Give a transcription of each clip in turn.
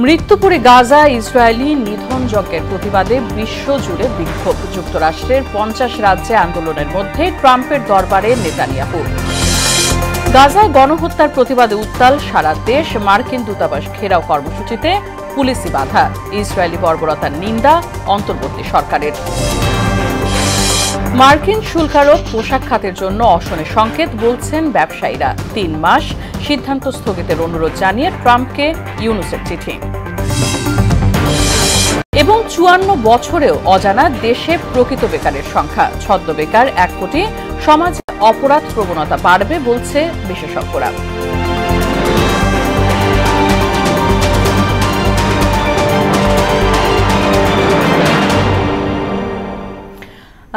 মৃত্যুপুরে Gaza Israeli নিধন যজ্ঞের প্রতিবাদে বিশ্বজুড়ে বিক্ষোভ। যুক্তরাষ্ট্রের 50 রাজ্যে আন্দোলনের মধ্যে ট্রাম্পের দরবারে নেতানিয়াহু। গাজায় গণহত্যার প্রতিবাদে উত্তাল সারা দেশ। মার্কিন দূতাবাস ঘেরাও কর্মসূচিতে পুলিশি বাধা। ইসরায়েলি বর্বরতার নিন্দা অন্তর্বর্তী সরকারের। মার্কিন শুল্কারোপ পোশাক খাতের জন্য অশনের সংকেত, বলছেন ব্যবসায়ীরা। 3 মাস সিদ্ধান্ত স্থগিতের অনুরোধ জানিয়ে ট্রাম্পকে ইউনুসের চিঠি। এবং 54 বছরেও অজানা দেশে প্রকৃত বেকারের সংখ্যা। ছদ্ম বেকার 1 কোটি। সমাজে অপরাধ প্রবণতা বাড়বে বলছে বিশেষজ্ঞরা।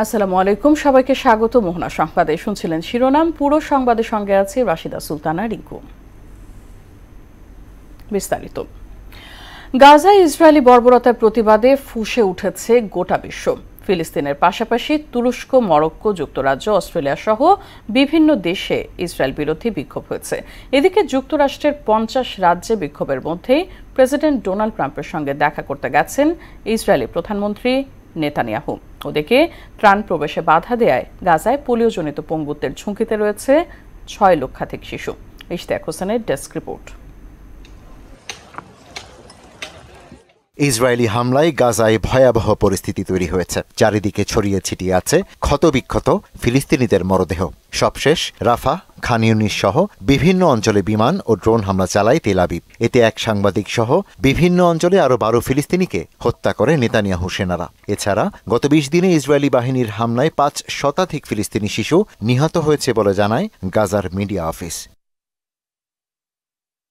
আসসালামু আলাইকুম, সবাইকে স্বাগত মোহনা সংবাদে। শুনছিলেন শিরোনাম, পুরো সংবাদের সঙ্গে আছে রাশিদা সুলতানা রিঙ্কু। বিস্তারিত। গাজায় ইসরায়েলি বর্বরতার প্রতিবাদে ফুঁসে উঠেছে গোটা বিশ্ব। ফিলিস্তিনের পাশাপাশি তুরস্ক, মরক্কো, যুক্তরাজ্য, অস্ট্রেলিয়া সহ বিভিন্ন দেশে ইসরায়েল বিরোধী বিক্ষোভ হয়েছে। এদিকে যুক্তরাষ্ট্রের 50 রাজ্যে বিক্ষোভের মধ্যেই প্রেসিডেন্ট ডোনাল্ড ট্রাম্পের সঙ্গে দেখা করতে গেছেন ইসরায়েলি প্রধানমন্ত্রী নেতানিয়াহু। ওদিকে ত্রাণ প্রবেশে বাধা দেয়ায় গাজায় পোলিওজনিত পঙ্গুত্বের ঝুঁকিতে রয়েছে 6 লক্ষাধিক শিশু। ইশতিয়াক হোসেনের ডেস্ক রিপোর্ট। ইসরায়েলি হামলায় গাজায় ভয়াবহ পরিস্থিতি তৈরি হয়েছে। চারিদিকে ছড়িয়ে ছিটিয়ে আছে ক্ষতবিক্ষত ফিলিস্তিনিদের মরদেহ। সবশেষ রাফা, খান ইউনিস সহ বিভিন্ন অঞ্চলে বিমান ও ড্রোন হামলা চালায় তেল আবিব। এতে এক সাংবাদিক সহ বিভিন্ন অঞ্চলে আরও 12 ফিলিস্তিনিকে হত্যা করে নেতানিয়াহু সেনারা। এছাড়া গত 20 দিনে ইসরায়েলি বাহিনীর হামলায় 5 শতাধিক ফিলিস্তিনি শিশু নিহত হয়েছে বলে জানায় গাজার মিডিয়া অফিস।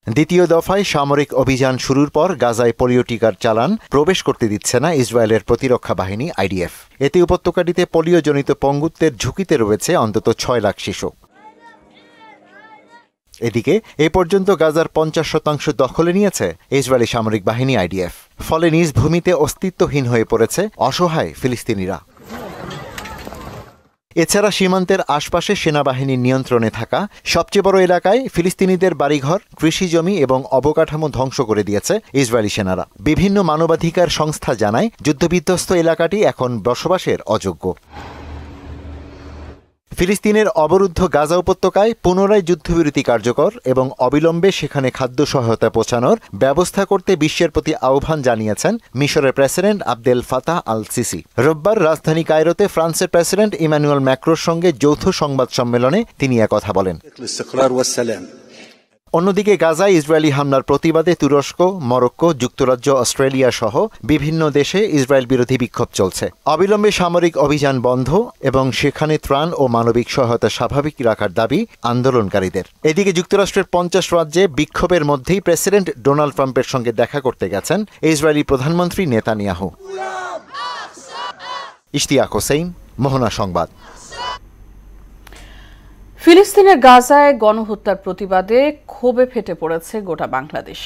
দ্বিতীয় দফায় সামরিক অভিযান শুরুর পর গাজায় পোলিও টিকার চালান প্রবেশ করতে দিচ্ছে না ইসরায়েলের প্রতিরক্ষা বাহিনী আইডিএফ। এতে উপত্যকাটিতে পোলিওজনিত পঙ্গুত্বের ঝুঁকিতে রয়েছে অন্তত 6 লাখ শিশু। এদিকে এ পর্যন্ত গাজার 50% দখলে নিয়েছে ইসরায়েলি সামরিক বাহিনী আইডিএফ। ফলে নিজ ভূমিতে অস্তিত্বহীন হয়ে পড়েছে অসহায় ফিলিস্তিনিরা। এছাড়া সীমান্তের আশপাশে সেনাবাহিনীর নিয়ন্ত্রণে থাকা সবচেয়ে বড় এলাকায় ফিলিস্তিনিদের বাড়িঘর, কৃষিজমি এবং অবকাঠামো ধ্বংস করে দিয়েছে ইসরায়েলি সেনারা। বিভিন্ন মানবাধিকার সংস্থা জানায় যুদ্ধবিধ্বস্ত এলাকাটি এখন বসবাসের অযোগ্য। ফিলিস্তিনের অবরুদ্ধ গাজা উপত্যকায় পুনরায় যুদ্ধবিরতি কার্যকর এবং অবিলম্বে সেখানে খাদ্য সহায়তা পৌঁছানোর ব্যবস্থা করতে বিশ্বের প্রতি আহ্বান জানিয়েছেন মিশরের president Abdel Fattah al Sisi. রোববার রাজধানী কায়রোতে ফ্রান্সের প্রেসিডেন্ট ইমানুয়েল ম্যাক্রোর সঙ্গে যৌথ সংবাদ সম্মেলনে তিনি একথা বলেন। অন্যদিকে গাজায় ইসরায়েলি হামলার প্রতিবাদে তুরস্ক, মরক্কো, যুক্তরাজ্য, অস্ট্রেলিয়া সহ বিভিন্ন দেশে ইসরায়েল বিরোধী বিক্ষোভ চলছে। অবিলম্বে সামরিক অভিযান বন্ধ এবং সেখানে ত্রাণ ও মানবিক সহায়তা স্বাভাবিক রাখার দাবি আন্দোলনকারীদের। এদিকে যুক্তরাষ্ট্রের 50 রাজ্যে বিক্ষোভের মধ্যেই প্রেসিডেন্ট ডোনাল্ড ট্রাম্পের সঙ্গে দেখা করতে গেছেন ইসরায়েলি প্রধানমন্ত্রী নেতানিয়াহু। ইশতিয়াক হোসেন, মোহনা সংবাদ। ফিলিস্তিনের গাজায় গণহত্যার প্রতিবাদে ক্ষোভে ফেটে পড়েছে গোটা বাংলাদেশ।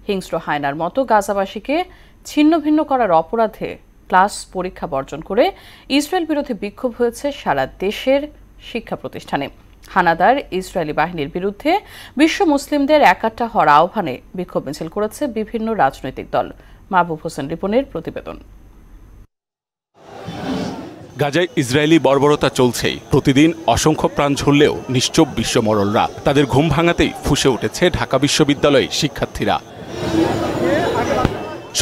হিংস্র হায়নার মতো গাজাবাসীকে ছিন্ন ভিন্ন করার অপরাধে ক্লাস পরীক্ষা বর্জন করে ইসরায়েল বিরোধী বিক্ষোভ হয়েছে সারা দেশের শিক্ষা প্রতিষ্ঠানে। হানাদার ইসরায়েলি বাহিনীর বিরুদ্ধে বিশ্ব মুসলিমদের একাট্টা হওয়ার আহ্বানে বিক্ষোভ মিছিল করেছে বিভিন্ন রাজনৈতিক দল। মাহবুব হোসেন রিপনের প্রতিবেদন। গাজায় ইসরায়েলি বর্বরতা চলছেই। প্রতিদিন অসংখ্য প্রাণ ঝরলেও নিশ্চুপ বিশ্বমরলরা। তাদের ঘুম ভাঙাতেই ফুঁসে উঠেছে ঢাকা বিশ্ববিদ্যালয়ের শিক্ষার্থীরা।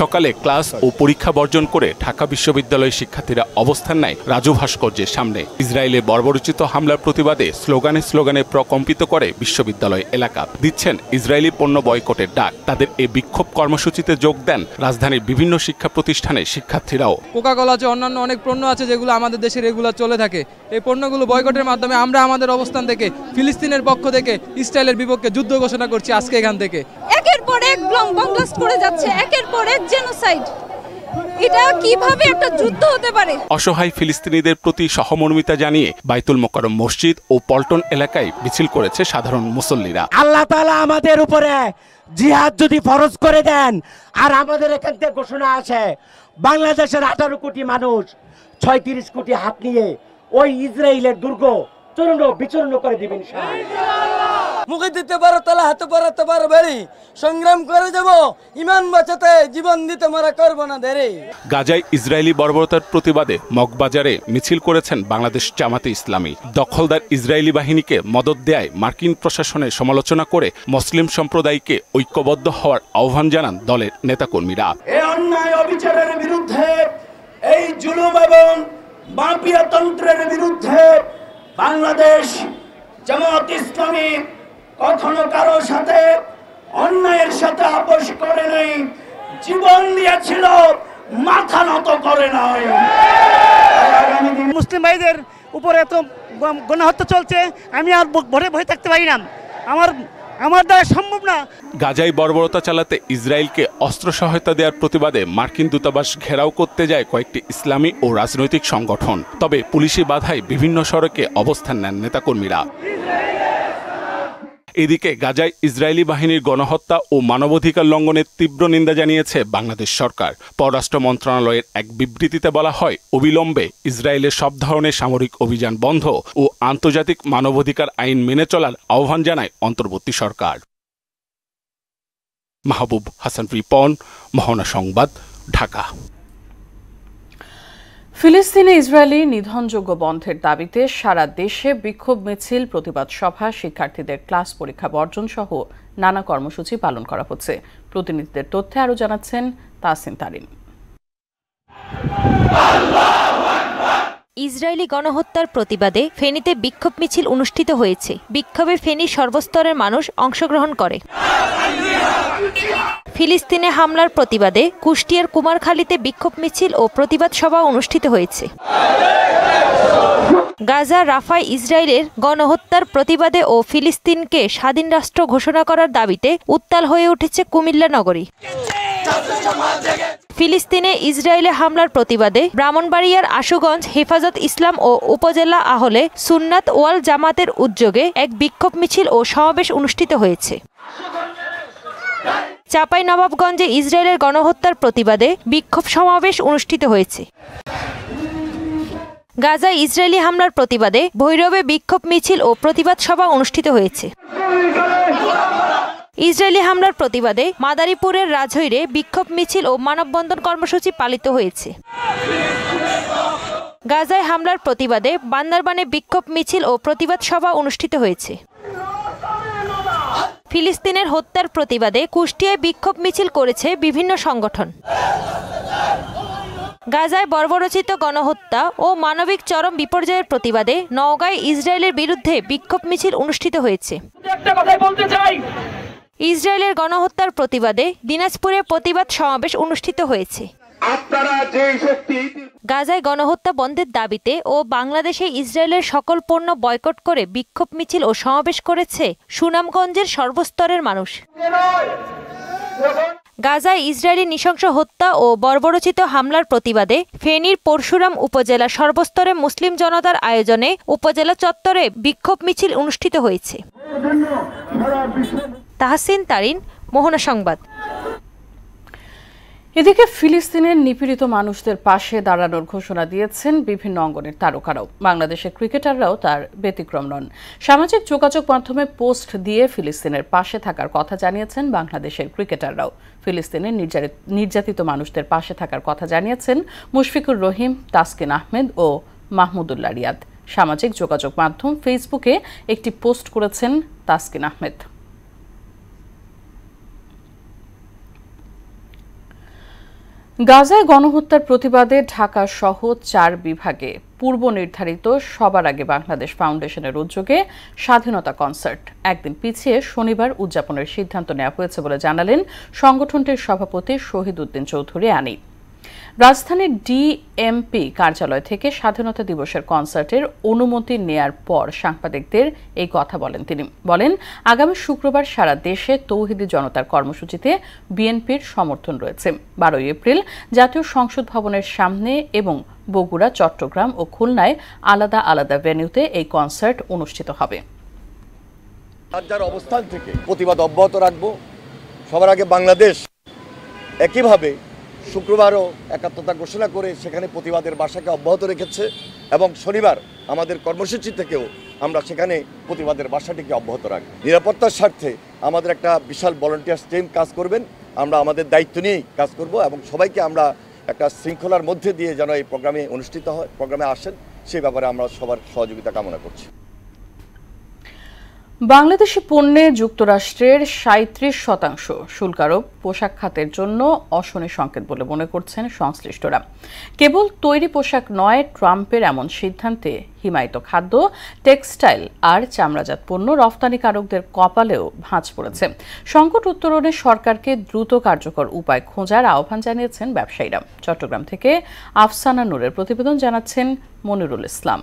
সকালে ক্লাস ও পরীক্ষা বর্জন করে ঢাকা বিশ্ববিদ্যালয়ের শিক্ষার্থীরা অবস্থান নেয় রাজু ভাস্কর্যের সামনে। ইসরায়েলের বর্বরোচিত হামলার প্রতিবাদে স্লোগানে স্লোগানে প্রকম্পিত করে বিশ্ববিদ্যালয় এলাকা। দিচ্ছেন ইসরায়েলি পণ্য বয়কটের ডাক। তাদের এই বিক্ষোভ কর্মসূচিতে যোগ দেন রাজধানীর বিভিন্ন শিক্ষা প্রতিষ্ঠানের শিক্ষার্থীরাও। কোকাকোলা আছে, অন্যান্য অনেক পণ্য আছে যেগুলো আমাদের দেশে রেগুলার চলে থাকে। এই পণ্যগুলো বয়কটের মাধ্যমে আমরা আমাদের অবস্থান থেকে ফিলিস্তিনের পক্ষ থেকে ইসরায়েলের বিপক্ষে যুদ্ধ ঘোষণা করছি আজকে এখান থেকে। একের পর এক ব্লাস্ট করে যাচ্ছে, একের পর এক জেনোসাইড। এটা কিভাবে একটা যুদ্ধ হতে পারে? অসহায় ফিলিস্তিনিদের প্রতি সহমর্মিতা জানিয়ে বাইতুল মোকাররম মসজিদ ও পল্টন এলাকায় মিছিল করেছে সাধারণ মুসল্লিরা। আল্লাহ তাআলা আমাদের উপরে জিহাদ যদি ফরজ করে দেন, আর আমাদের এখান থেকে ঘোষণা আছে বাংলাদেশের 18 কোটি মানুষ 36 কোটি হাত নিয়ে ওই ইসরায়েলের দুর্গ চূর্ণ বিচূর্ণ করে দিবেন। মুখে দিতে পারো তালা, হাতে পড়াতে পারো বেড়ি, সংগ্রাম করে যাব ইমান বাঁচাতে, জীবন দিতে মারা করবো না দেরি। গাজায় ইসরায়েলি বর্বরতার প্রতিবাদে মগবাজারে মিছিল করেছেন বাংলাদেশ জামাতে ইসলামী। দখলদার ইসরায়েলি বাহিনীকে মদদ দেয়ায় মার্কিন প্রশাসনের সমালোচনা করে মুসলিম সম্প্রদায়কে ঐক্যবদ্ধ হওয়ার আহ্বান জানান দলের নেতাকর্মীরা। এই অন্যায় অবিচারের বিরুদ্ধে, এই জুলুম এবং মাফিয়াতন্ত্রের বিরুদ্ধে বাংলাদেশ জামাত ইসলামী কখনো কারো সাথে অন্যায়ের সাথে আপোষ করে নাই, জীবন দিয়েছিল, মাথা নত করে নাই। মুসলিম ভাইদের উপরে এত গণহত্যা চলছে, আমি আর ভরে ভরে থাকতে পারি না, আমার দ্বারা সম্ভব না। গাজায় বর্বরতা চালাতে ইসরায়েলকে অস্ত্র সহায়তা দেওয়ার প্রতিবাদে মার্কিন দূতাবাস ঘেরাও করতে যায় কয়েকটি ইসলামী ও রাজনৈতিক সংগঠন। তবে পুলিশি বাধায় বিভিন্ন সড়কে অবস্থান নেন নেতাকর্মীরা। এদিকে গাজায় ইসরায়েলি বাহিনীর গণহত্যা ও মানবাধিকার লঙ্ঘনের তীব্র নিন্দা জানিয়েছে বাংলাদেশ সরকার। পররাষ্ট্র মন্ত্রণালয়ের এক বিবৃতিতে বলা হয়, অবিলম্বে ইসরায়েলের সব ধরনের সামরিক অভিযান বন্ধ ও আন্তর্জাতিক মানবাধিকার আইন মেনে চলার আহ্বান জানায় অন্তর্বর্তী সরকার। মাহবুব হাসান রিপন, মোহনা সংবাদ, ঢাকা। ফিলিস্তিনে ইসরায়েলি নিধনযোগ্য বন্ধের দাবিতে সারা দেশে বিক্ষোভ মিছিল, প্রতিবাদ সভা, শিক্ষার্থীদের ক্লাস পরীক্ষা বর্জন সহ নানা কর্মসূচি পালন করা হচ্ছে। প্রতিনিধিদের তথ্যে আরও জানাচ্ছেন তাসিন তারিন। ইসরায়েলি গণহত্যার প্রতিবাদে ফেনীতে বিক্ষোভ মিছিল অনুষ্ঠিত হয়েছে। বিক্ষোভে ফেনীর সর্বস্তরের মানুষ অংশগ্রহণ করে। ফিলিস্তিনে হামলার প্রতিবাদে কুষ্টিয়ার কুমারখালীতে বিক্ষোভ মিছিল ও প্রতিবাদ সভা অনুষ্ঠিত হয়েছে। গাজা রাফায় ইসরায়েলের গণহত্যার প্রতিবাদে ও ফিলিস্তিনকে স্বাধীন রাষ্ট্র ঘোষণা করার দাবিতে উত্তাল হয়ে উঠেছে কুমিল্লা নগরী। ফিলিস্তিনে ইসরায়েলে হামলার প্রতিবাদে ব্রাহ্মণবাড়িয়ার আশুগঞ্জ হেফাজত ইসলাম ও উপজেলা আহলে সুন্নাত ওয়াল জামাতের উদ্যোগে এক বিক্ষোভ মিছিল ও সমাবেশ অনুষ্ঠিত হয়েছে। চাঁপাইনবাবগঞ্জে ইসরায়েলের গণহত্যার প্রতিবাদে বিক্ষোভ সমাবেশ অনুষ্ঠিত হয়েছে। গাজায় ইসরায়েলি হামলার প্রতিবাদে ভৈরবে বিক্ষোভ মিছিল ও প্রতিবাদ সভা অনুষ্ঠিত হয়েছে। ইসরায়েলি হামলার প্রতিবাদে মাদারীপুরের রাজৈরে বিক্ষোভ মিছিল ও মানববন্ধন কর্মসূচি পালিত হয়েছে। গাজায় হামলার প্রতিবাদে বান্দরবানে বিক্ষোভ মিছিল ও প্রতিবাদ সভা অনুষ্ঠিত হয়েছে। ফিলিস্তিনের হত্যার প্রতিবাদে কুষ্টিয়ায় বিক্ষোভ মিছিল করেছে বিভিন্ন সংগঠন। গাজায় বর্বরোচিত গণহত্যা ও মানবিক চরম বিপর্যয়ের প্রতিবাদে নওগাঁয় ইসরায়েলের বিরুদ্ধে বিক্ষোভ মিছিল অনুষ্ঠিত হয়েছে। ইসরায়েলের গণহত্যার প্রতিবাদে দিনাজপুরে প্রতিবাদ সমাবেশ অনুষ্ঠিত হয়েছে। গাজায় গণহত্যা বন্ধের দাবিতে ও বাংলাদেশে ইসরায়েলের সকল পণ্য বয়কট করে বিক্ষোভ মিছিল ও সমাবেশ করেছে সুনামগঞ্জের সর্বস্তরের মানুষ। গাজায় ইসরায়েলি নৃশংস হত্যা ও বর্বরোচিত হামলার প্রতিবাদে ফেনীর পরশুরাম উপজেলা সর্বস্তরে মুসলিম জনতার আয়োজনে উপজেলা চত্বরে বিক্ষোভ মিছিল অনুষ্ঠিত হয়েছে। তাহসিন তারিন, মোহনা সংবাদ। এদিকে ফিলিস্তিনের নিপীড়িত মানুষদের পাশে দাঁড়ানোর ঘোষণা দিয়েছেন বিভিন্ন অঙ্গনের তারকারাও। বাংলাদেশের ক্রিকেটাররাও তার ব্যতিক্রম নন। সামাজিক যোগাযোগ মাধ্যমে পোস্ট দিয়ে ফিলিস্তিনের পাশে থাকার কথা জানিয়েছেন বাংলাদেশের ক্রিকেটাররাও। ফিলিস্তিনের নির্যাতিত মানুষদের পাশে থাকার কথা জানিয়েছেন মুশফিকুর রহিম, তাসকিন আহমেদ ও মাহমুদুল্লাহ রিয়াদ। সামাজিক যোগাযোগ মাধ্যম ফেসবুকে একটি পোস্ট করেছেন তাসকিন আহমেদ। গাজায় গণহত্যার প্রতিবাদে ঢাকা সহ 4 বিভাগে পূর্ব নির্ধারিত সবার আগে বাংলাদেশ ফাউন্ডেশনের উদ্যোগে স্বাধীনতা কনসার্ট একদিন পিছিয়ে শনিবার উদযাপনের সিদ্ধান্ত নেওয়া হয়েছে বলে জানালেন সংগঠনটির সভাপতি শহীদ উদ্দিন চৌধুরী আনি। রাজধানীর ডিএমপি কার্যালয় থেকে স্বাধীনতা দিবসের কনসার্টের অনুমতি নেয়ার পর সাংবাদিকদের এই কথা বলেন তিনি। বলেন, আগামী শুক্রবার সারা দেশে তৌহিদি জনতার কর্মসূচিতে বিএনপির সমর্থন রয়েছে। 12 এপ্রিল জাতীয় সংসদ ভবনের সামনে এবং বগুড়া, চট্টগ্রাম ও খুলনায় আলাদা আলাদা ভেন্যুতে এই কনসার্ট অনুষ্ঠিত হবে। যার অবস্থান থেকে প্রতিবাদ অব্যাহত রাখব। সবার আগে বাংলাদেশ একইভাবে শুক্রবারও একাত্মতা ঘোষণা করে সেখানে প্রতিবাদের ভাষাকে অব্যাহত রেখেছে এবং শনিবার আমাদের কর্মসূচি থেকেও আমরা সেখানে প্রতিবাদের বার্তাটিকে অব্যাহত রাখব। নিরাপত্তার স্বার্থে আমাদের একটা বিশাল ভলান্টিয়ার্স টিম কাজ করবেন, আমরা আমাদের দায়িত্ব নিয়েই কাজ করব এবং সবাইকে আমরা একটা শৃঙ্খলার মধ্যে দিয়ে যেন এই প্রোগ্রামে অনুষ্ঠিত হয়, প্রোগ্রামে আসেন, সেই ব্যাপারে আমরা সবার সহযোগিতা কামনা করছি। বাংলাদেশি পণ্যে যুক্তরাষ্ট্রের ৩৭% শুল্ক আরোপ পোশাক খাতের জন্য অশনি সংকেত বলে মনে করছেন সংশ্লিষ্টরা। কেবল তৈরি পোশাক নয়, ট্রাম্পের এমন সিদ্ধান্তে হিমায়িত খাদ্য, টেক্সটাইল আর চামড়াজাত পণ্য রফতানিকারকদের কপালেও ভাঁজ পড়েছে। সংকট উত্তরণে সরকারকে দ্রুত কার্যকর উপায় খোঁজার আহ্বান জানিয়েছেন ব্যবসায়ীরা। চট্টগ্রাম থেকে আফসানা নূরের প্রতিবেদন, জানাচ্ছেন মনিরুল ইসলাম।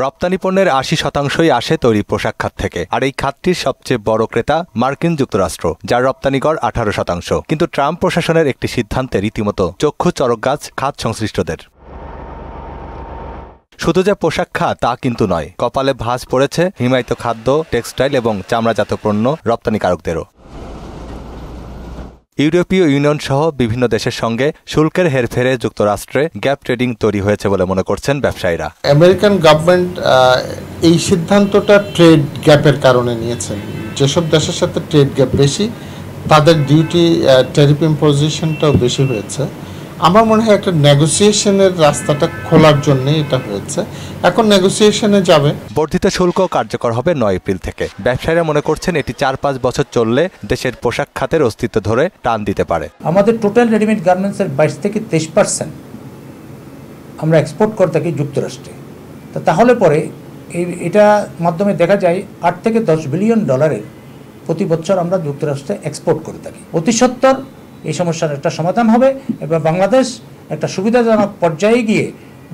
রপ্তানি পণ্যের ৮০% আসে তৈরি পোশাক খাত থেকে, আর এই খাতটির সবচেয়ে বড় ক্রেতা মার্কিন যুক্তরাষ্ট্র, যার রপ্তানি গড় 18%। কিন্তু ট্রাম্প প্রশাসনের একটি সিদ্ধান্তে রীতিমতো চক্ষু চড়ক গাছ খাত সংশ্লিষ্টদের। শুধু যে পোশাক খাত তা কিন্তু নয়, কপালে ভাঁজ পড়েছে হিমায়িত খাদ্য, টেক্সটাইল এবং চামড়াজাত পণ্য রপ্তানিকারকদেরও। ইউরোপীয় ইউনিয়ন সহ বিভিন্ন দেশের সঙ্গে শুল্কের হেরফেরে যুক্তরাষ্ট্রে গ্যাপ ট্রেডিং তৈরি হয়েছে বলে মনে করছেন ব্যবসায়ীরা। আমেরিকান গভর্নমেন্ট এই সিদ্ধান্তটা ট্রেড গ্যাপের কারণে নিয়েছেন। যেসব দেশের সাথে ট্রেড গ্যাপ বেশি, তাদের ডিউটি ট্যারিফ ইম্পোজিশনটাও বেশি হয়েছে। আমার মনে হয় একটা নেগোসিয়েশনের রাস্তাটা খোলার জন্য এটা হয়েছে। এখন নেগোসিয়েশনে যাবে। বর্ধিত শুল্ক কার্যকর হবে ৯ এপ্রিল থেকে। ব্যবসায়ীরা মনে করছেন এটি ৪-৫ বছর চললে দেশের পোশাক খাতের অস্তিত্ব ধরে টান দিতে পারে। আমাদের টোটাল রেডিমেড গার্মেন্টসের ২২ থেকে ২৩% আমরা এক্সপোর্ট করে থাকি যুক্তরাষ্ট্রে। তাহলে পরে এটা মাধ্যমে দেখা যায় ৮ থেকে ১০ বিলিয়ন ডলারের প্রতি বছর আমরা যুক্তরাষ্ট্রে এক্সপোর্ট করে থাকি। অতি সত্বর এই সমস্যার একটা সমাধান হবে এবং বাংলাদেশ একটা সুবিধাজনক পর্যায়ে গিয়ে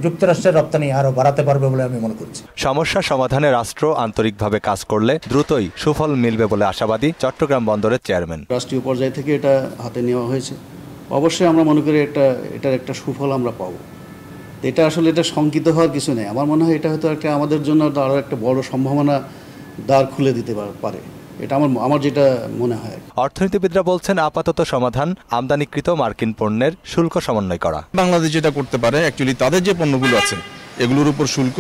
যুক্তরাষ্ট্রের রপ্তানি আরও বাড়াতে পারবে বলে আমি মনে করছি। সমস্যা সমাধানে রাষ্ট্র আন্তরিকভাবে কাজ করলে দ্রুতই সুফল মিলবে বলে আশাবাদী চট্টগ্রাম বন্দরের চেয়ারম্যান। রাষ্ট্রীয় পর্যায় থেকে এটা হাতে নেওয়া হয়েছে, অবশ্যই আমরা মনে করি এটার একটা সুফল আমরা পাবো। এটা আসলে এটা শঙ্কিত হওয়ার কিছু নেই। আমার মনে হয় এটা হয়তো একটা আমাদের জন্য আরও একটা বড় সম্ভাবনা দ্বার খুলে দিতে পারে। এটা আমার যেটা মনে হয়। অর্থনীতিবিদরা বলছেন আপাতত সমাধান আমদানিকৃত মার্কিন পণ্যের শুল্ক সমন্বয় করা। বাংলাদেশ যেটা করতে পারে, অ্যাকচুয়ালি তাদের যে পণ্যগুলো আছে এগুলোর উপর শুল্ক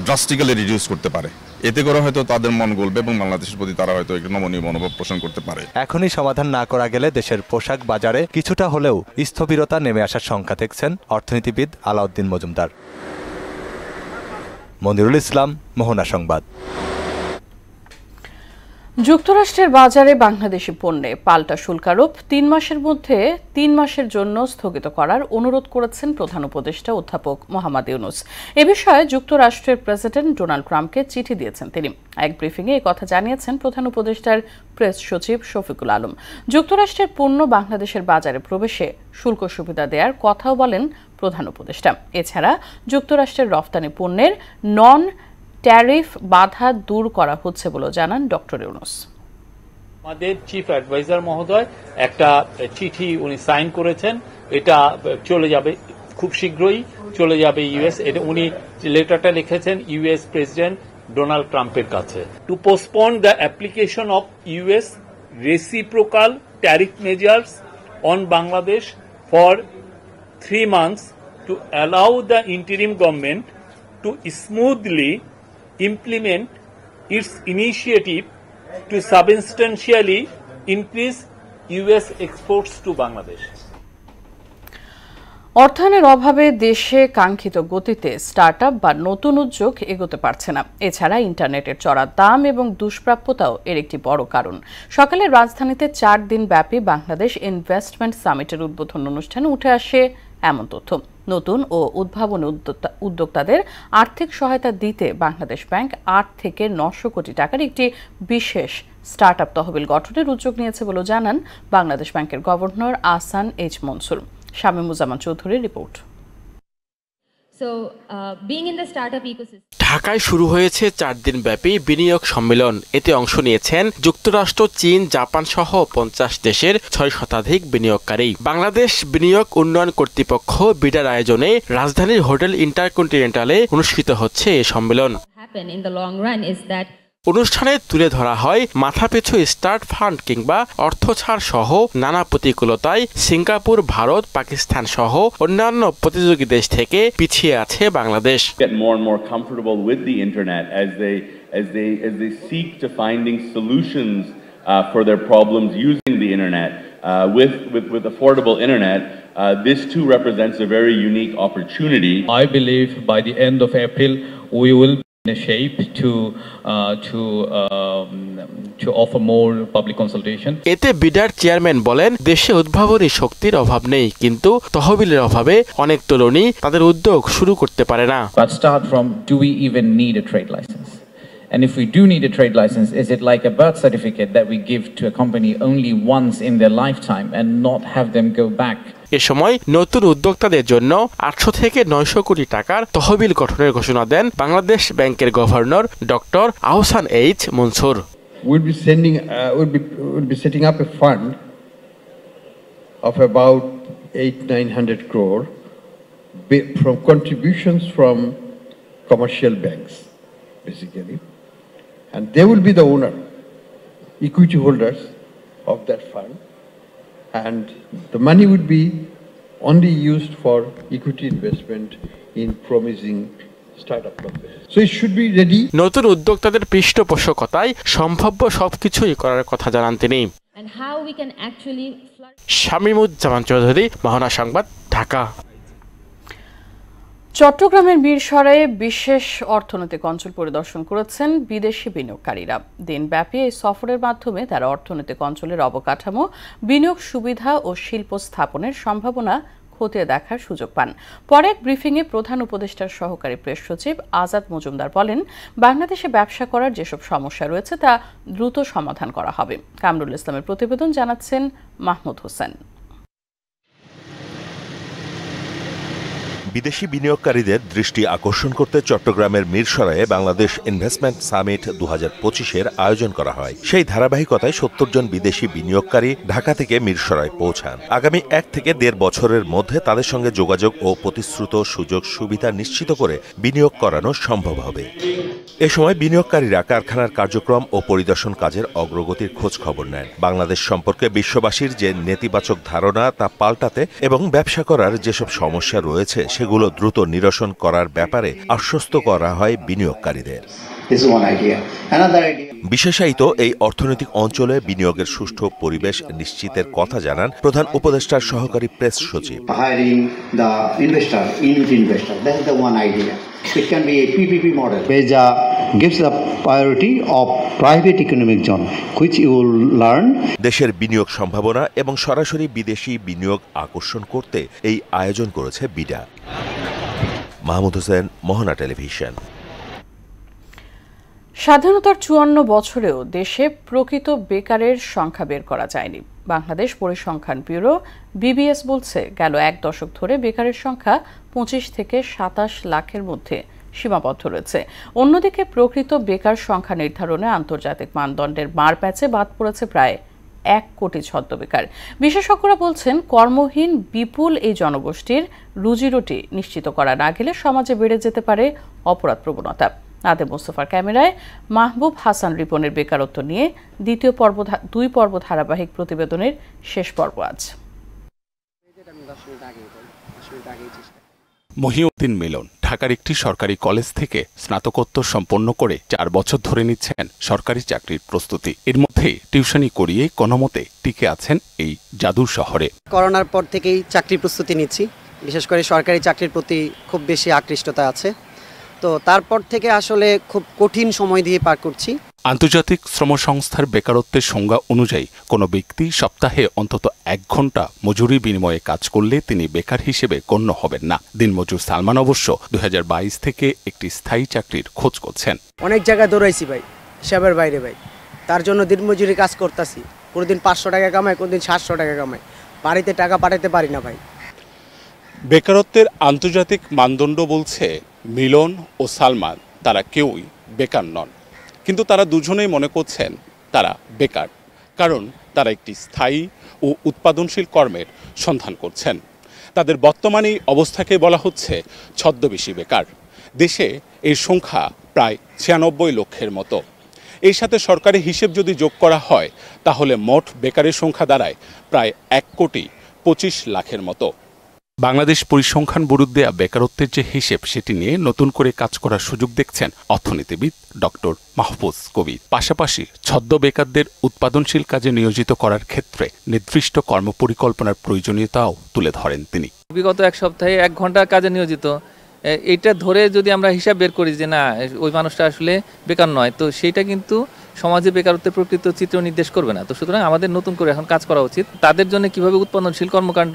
ড্রাস্টিক্যালি রিডিউস করতে পারে। এতে করে হয়তো তাদের মন গলবে এবং বাংলাদেশের প্রতি তারা হয়তো একটু নমনীয় মনোভাব পোষণ করতে পারে। এখনই সমাধান না করা গেলে দেশের পোশাক বাজারে কিছুটা হলেও স্থবিরতা নেমে আসার শঙ্কা দেখছেন অর্থনীতিবিদ আলাউদ্দিন মজুমদার। মনিরুল ইসলাম, মোহনা সংবাদ। যুক্তরাষ্ট্রের বাজারে বাংলাদেশি পণ্যে পাল্টা শুল্ক আরোপ ৩ মাসের মধ্যে ৩ মাসের জন্য স্থগিত করার অনুরোধ করেছেন প্রধান উপদেষ্টা অধ্যাপক মোহাম্মদ ইউনূস। এ বিষয়ে যুক্তরাষ্ট্রের প্রেসিডেন্ট ডোনাল্ড ট্রাম্পকে চিঠি দিয়েছেন তিনি। এক ব্রিফিংয়ে এই কথা জানিয়েছেন প্রধান উপদেষ্টার প্রেস সচিব শফিকুল আলম। যুক্তরাষ্ট্রের পণ্য বাংলাদেশের বাজারে প্রবেশে শুল্ক সুবিধা দেওয়ার কথাও বলেন প্রধান উপদেষ্টা। এছাড়া যুক্তরাষ্ট্রের রফতানি পণ্যের নন ট্যারিফ বাধা দূর করা হচ্ছে বলে জানান ডক্টর ইউনূস। আমাদের চিফ অ্যাডভাইজার মহোদয় একটা চিঠি উনি সাইন করেছেন, এটা চলে যাবে খুব শীঘ্রই চলে যাবে ইউএস। উনি লেটারটা লিখেছেন ইউএস প্রেসিডেন্ট ডোনাল্ড ট্রাম্পের কাছে। To postpone the application of US reciprocal tariff measures on Bangladesh for 3 months to allow the interim government to smoothly implement its initiative to substantially increase U.S. exports to Bangladesh. অর্থায়নের অভাবে দেশে কাঙ্ক্ষিত গতিতে startup বা নতুন উদ্যোগ এগোতে পারছে না। এছাড়া ইন্টারনেটের চড়া দাম এবং দুষ্প্রাপ্যতাও এর একটি বড় কারণ। সকালে রাজধানীতে 4 দিন ব্যাপী বাংলাদেশ ইনভেস্টমেন্ট সামিটের উদ্বোধন অনুষ্ঠানে উঠে আসে এমন তথ্য। নতুন ও উদ্ভাবনী উদ্যোক্তাদের আর্থিক সহায়তা দিতে বাংলাদেশ ব্যাংক 8 থেকে 900 কোটি টাকার একটি বিশেষ স্টার্টআপ তহবিল গঠনের উদ্যোগ নিয়েছে বলে জানান বাংলাদেশ ব্যাংকের গভর্নর আহসান এইচ মনসুর। শামীমুজ্জামান চৌধুরীর রিপোর্ট। ঢাকায় শুরু হয়েছে 4 দিন ব্যাপী বিনিয়োগ সম্মেলন। এতে অংশ নিয়েছেন যুক্তরাষ্ট্র, চীন, জাপান সহ 50 দেশের 6 শতাধিক বিনিয়োগকারী। বাংলাদেশ বিনিয়োগ উন্নয়ন কর্তৃপক্ষ বিডার আয়োজনে রাজধানীর হোটেল ইন্টারকন্টিনেন্টালে অনুষ্ঠিত হচ্ছে এ সম্মেলন। অনুষ্ঠানে তুলে ধরা হয় মাথাপিছু স্টার্ট ফান্ড কিংবা অর্থ ছাড় সহ নানা প্রতিকূলতায় সিঙ্গাপুর, ভারত, পাকিস্তান সহ অন্যান্য প্রতিযোগী দেশ থেকে পিছিয়ে আছে Bangladesh. Get more and more comfortable with the internet as they seek to finding solutions for their problems using the internet with affordable internet. This too represents a very unique opportunity. I believe by the end of April we will be in a shape to offer more public consultation. এতে বিডার chairman বলেন, দেশে উদ্ভাবনী শক্তির অভাব নেই, কিন্তু তহবিলের অভাবে অনেক তরুণী তাদের উদ্যোগ শুরু করতে পারে না। But start from, do we even need a trade license? And if we do need a trade license, is it like a birth certificate that we give to a company only once in their lifetime and not have them go back? এ সময় নতুন উদ্যোক্তাদের জন্য 800 থেকে 900 কোটি টাকার তহবিল গঠনের ঘোষণা দেন বাংলাদেশ ব্যাংকের governor doctor Ahsan H Mansur. We'll be setting up a fund of about 800-900 crore from contributions from commercial banks, basically, and they will be the owner, equity holders of that fund. And the money would be only used for equity investment in promising startup companies. So it should be ready. নতুন উদ্যোক্তাদের পৃষ্ঠপোষকতায় সম্ভাব্য সবকিছুই করার কথা জানান তিনি। শামীমুজ্জামান চৌধুরী, মোহনা সংবাদ, ঢাকা। চট্টগ্রামের মিরসরাইয়ে বিশেষ অর্থনৈতিক অঞ্চল পরিদর্শন করেছেন বিদেশি বিনিয়োগকারীরা। দিনব্যাপী এই সফরের মাধ্যমে তারা অর্থনৈতিক অঞ্চলের অবকাঠামো, বিনিয়োগ সুবিধা ও শিল্প স্থাপনের সম্ভাবনা খতিয়ে দেখার সুযোগ পান। পরে এক ব্রিফিংয়ে প্রধান উপদেষ্টার সহকারী প্রেস সচিব আজাদ মজুমদার বলেন, বাংলাদেশে ব্যবসা করার যেসব সমস্যা রয়েছে তা দ্রুত সমাধান করা হবে। কামরুল ইসলামের প্রতিবেদন, জানাচ্ছেন মাহমুদ হোসেন। বিদেশি বিনিয়োগকারীদের দৃষ্টি আকর্ষণ করতে চট্টগ্রামের মিরসরাইয়ে বাংলাদেশ ইনভেস্টমেন্ট সামিট 2025-এর আয়োজন করা হয়। সেই ধারাবাহিকতায় 70 জন বিদেশি বিনিয়োগকারী ঢাকা থেকে মিরসরাই পৌঁছান। আগামী 1 থেকে 1.5 বছরের মধ্যে তাদের সঙ্গে যোগাযোগ ও প্রতিশ্রুত সুযোগ সুবিধা নিশ্চিত করে বিনিয়োগ করানো সম্ভব হবে। এ সময় বিনিয়োগকারীরা কারখানার কার্যক্রম ও পরিদর্শন কাজের অগ্রগতির খোঁজ খবর নেন। বাংলাদেশ সম্পর্কে বিশ্ববাসীর যে নেতিবাচক ধারণা তা পাল্টাতে এবং ব্যবসা করার যেসব সমস্যা রয়েছে সেগুলো দ্রুত নিরসন করার ব্যাপারে আশ্বস্ত করা হয় বিনিয়োগকারীদের। বিশেষায়িত এই অর্থনৈতিক অঞ্চলে বিনিয়োগের সুষ্ঠু পরিবেশ নিশ্চিতের কথা জানান প্রধান উপদেষ্টার সহকারী প্রেস সচিব। It can be a PPP model. BEJA gives the priority of private economic zone, which you will learn. দেশের বিনিয়োগ সম্ভাবনা এবং সরাসরি বিদেশি বিনিয়োগ আকর্ষণ করতে এই আয়োজন করেছে বিডা। মাহমুদ হোসেন, মোহনা টেলিভিশন। স্বাধীনতার 54 বছরেও দেশে প্রকৃত বেকারের সংখ্যা বের করা যায়নি। বাংলাদেশ পরিসংখ্যান ব্যুরো বিবিএস বলছে, গেল 1 দশক ধরে বেকারের সংখ্যা 25 থেকে 27 লাখের মধ্যে সীমাবদ্ধ রয়েছে। অন্যদিকে প্রকৃত বেকার সংখ্যা নির্ধারণে আন্তর্জাতিক মানদণ্ডের মারপ্যাচে বাদ পড়েছে প্রায় 1 কোটি ছদ্মবেকার। বিশেষজ্ঞরা বলছেন, কর্মহীন বিপুল এই জনগোষ্ঠীর রুজিরুটি নিশ্চিত করা না গেলে সমাজে বেড়ে যেতে পারে অপরাধ প্রবণতা। আদে মোস্তফার ক্যামেরায় মাহবুব হাসান রিপনের বেকারত্ব নিয়ে 2 পর্ব ধারাবাহিক প্রতিবেদনের শেষ পর্ব আজ। মহিউদ্দিন মিলন ঢাকার একটি সরকারি কলেজ থেকে স্নাতকোত্তর সম্পন্ন করে 4 বছর ধরে নিচ্ছেন সরকারি চাকরির প্রস্তুতি। এর মধ্যে টিউশনি করিয়ে কোনোমতে টিকে আছেন এই জাদুর শহরে। করোনার পর থেকেই চাকরির প্রস্তুতি নিচ্ছি, বিশেষ করে সরকারি চাকরির প্রতি খুব বেশি আকৃষ্টতা আছে। তো তারপর থেকে আসলে খুব কঠিন সময় দিয়ে পার করছি। আন্তর্জাতিক শ্রম সংস্থার বেকারত্বের সংজ্ঞা অনুযায়ী কোনো ব্যক্তি সপ্তাহে অন্তত 1 ঘন্টা মজুরি বিনিময়ে কাজ করলে তিনি বেকার হিসেবে গণ্য হবেন না। দিনমজুর সালমান অবশ্য 2022 থেকে একটি স্থায়ী চাকরির খোঁজ করছেন। অনেক জায়গায় দৌড়াইছি ভাই, হিসাবের বাইরে ভাই, তার জন্য দিনমজুরি কাজ করতেছি। কোনোদিন 500 টাকা কামাই, কোনোদিন 700 টাকা কামাই, বাড়িতে টাকা পাঠাতে পারি না ভাই। বেকারত্বের আন্তর্জাতিক মানদণ্ড বলছে মিলন ও সালমান তারা কেউই বেকার নন, কিন্তু তারা দুজনেই মনে করছেন তারা বেকার, কারণ তারা একটি স্থায়ী ও উৎপাদনশীল কর্মের সন্ধান করছেন। তাদের বর্তমানে অবস্থাকে বলা হচ্ছে ছদ্মবেশী বেকার। দেশে এর সংখ্যা প্রায় 96 লক্ষের মতো। এর সাথে সরকারি হিসেব যদি যোগ করা হয় তাহলে মোট বেকারের সংখ্যা দাঁড়ায় প্রায় 1,25,00,000-এর মতো। বাংলাদেশ পরিসংখ্যান ব্যুরোর দেয়া বেকারত্বের যে হিসেব সেটি নিয়ে নতুন করে কাজ করার সুযোগ দেখছেন অর্থনীতিবিদ ডক্টর মাহফুজ কবির। পাশাপাশি ছদ্ম বেকারদের উৎপাদনশীল কাজে নিয়োজিত করার ক্ষেত্রে নির্দিষ্ট কর্মপরিকল্পনার প্রয়োজনীয়তাও তুলে ধরেন তিনি। বিগত এক সপ্তাহে 1 ঘন্টা কাজে নিয়োজিত, এটা ধরে যদি আমরা হিসাব বের করি যে না ওই মানুষটা আসলে বেকার নয়, তো সেইটা কিন্তু সমাজে বেকারত্বের প্রকৃত চিত্র নির্দেশ করবে না। তো সুতরাং আমাদের নতুন করে এখন কাজ করা উচিত। তাদের জন্য কিভাবে উৎপাদনশীল কর্মকাণ্ড